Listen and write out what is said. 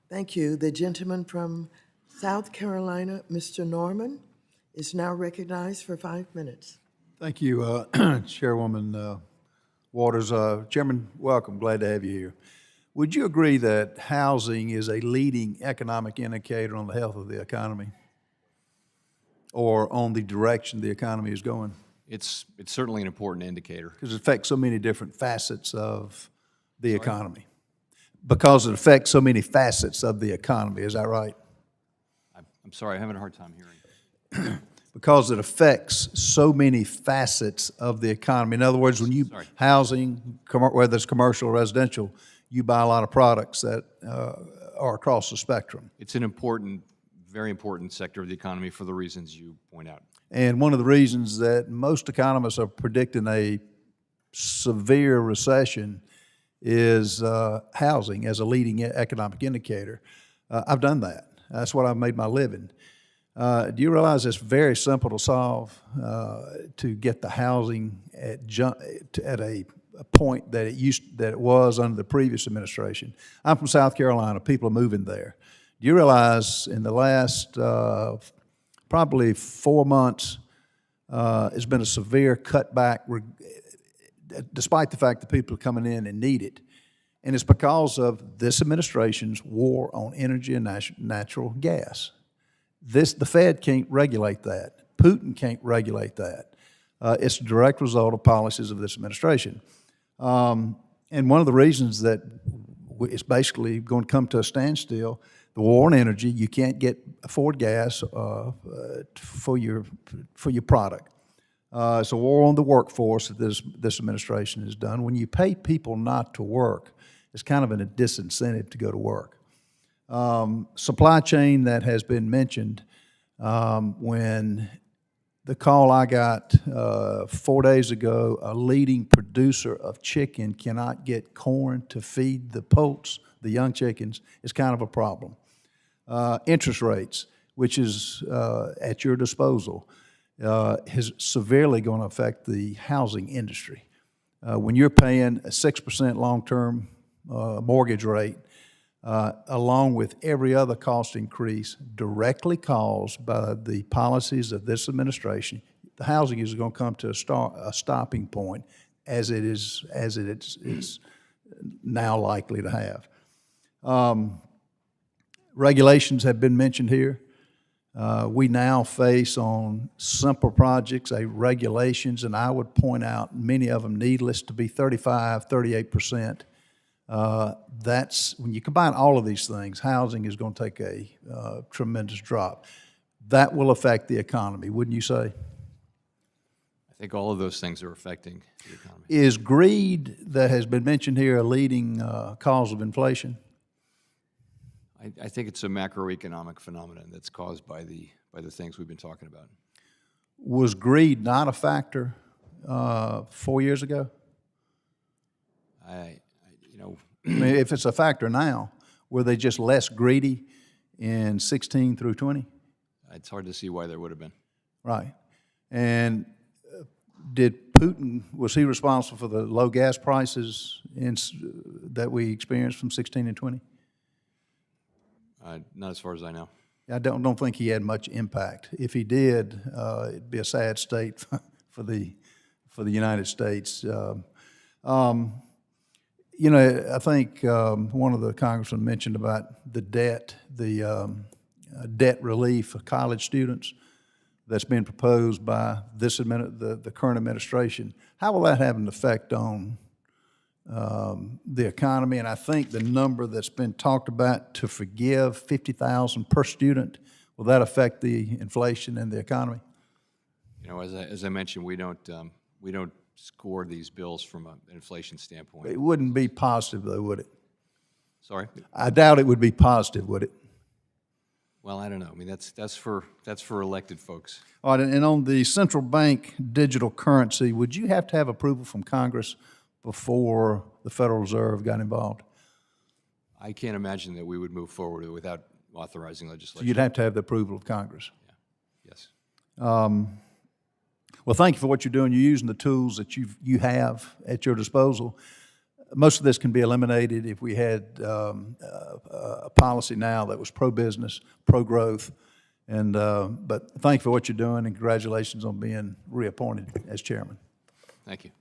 Thank you. The gentleman from South Carolina, Mr. Norman, is now recognized for 5 minutes. Thank you, Chairwoman Waters. Chairman, welcome. Glad to have you here. Would you agree that housing is a leading economic indicator on the health of the economy or on the direction the economy is going? It's certainly an important indicator. Because it affects so many different facets of the economy. Because it affects so many facets of the economy, is that right? I'm sorry, I'm having a hard time hearing. Because it affects so many facets of the economy. In other words, when you housing, whether it's commercial or residential, you buy a lot of products that are across the spectrum. It's an important, very important sector of the economy for the reasons you point out. And one of the reasons that most economists are predicting a severe recession is housing as a leading economic indicator. I've done that. That's what I've made my living. Do you realize it's very simple to solve to get the housing at a point that it was under the previous administration? I'm from South Carolina. People are moving there. Do you realize in the last probably 4 months, it's been a severe cutback, despite the fact that people are coming in and need it. And it's because of this administration's war on energy and natural gas. The Fed can't regulate that. Putin can't regulate that. It's a direct result of policies of this administration. And one of the reasons that it's basically going to come to a standstill, the war on energy, you can't afford gas for your product. It's a war on the workforce that this administration has done. When you pay people not to work, it's kind of a disincentive to go to work. Supply chain that has been mentioned, when the call I got 4 days ago, a leading producer of chicken cannot get corn to feed the poults, the young chickens, is kind of a problem. Interest rates, which is at your disposal, is severely going to affect the housing industry. When you're paying a 6% long-term mortgage rate, along with every other cost increase directly caused by the policies of this administration, the housing is going to come to a stopping point, as it is now likely to have. Regulations have been mentioned here. We now face on simple projects regulations, and I would point out many of them needless to be 38%. That's when you combine all of these things, housing is going to take a tremendous drop. That will affect the economy, wouldn't you say? I think all of those things are affecting the economy. Is greed that has been mentioned here a leading cause of inflation? I think it's a macroeconomic phenomenon that's caused by the things we've been talking about. Was greed not a factor 4 years ago? I mean, if it's a factor now, were they just less greedy in 16 through 20? It's hard to see why there would have been. Right. And did Putin, was he responsible for the low gas prices that we experienced from 16 and 20? Not as far as I know. I don't think he had much impact. If he did, it'd be a sad state for the United States. I think one of the congressmen mentioned about the debt relief for college students that's been proposed by the current administration. How will that have an effect on the economy? And I think the number that's been talked about to forgive $50,000 per student, will that affect the inflation and the economy? As I mentioned, we don't score these bills from an inflation standpoint. It wouldn't be positive, though, would it? Sorry? I doubt it would be positive, would it? Well, I don't know. I mean, that's for elected folks. All right, and on the central bank digital currency, would you have to have approval from Congress before the Federal Reserve got involved? I can't imagine that we would move forward without authorizing legislation. So you'd have to have the approval of Congress. Yeah. Yes. Well, thank you for what you're doing. You're using the tools that you have at your disposal. most of this can be eliminated if we had a policy now that was pro-business, pro-growth. And, but thank you for what you're doing, and congratulations on being reappointed as chairman. Thank you.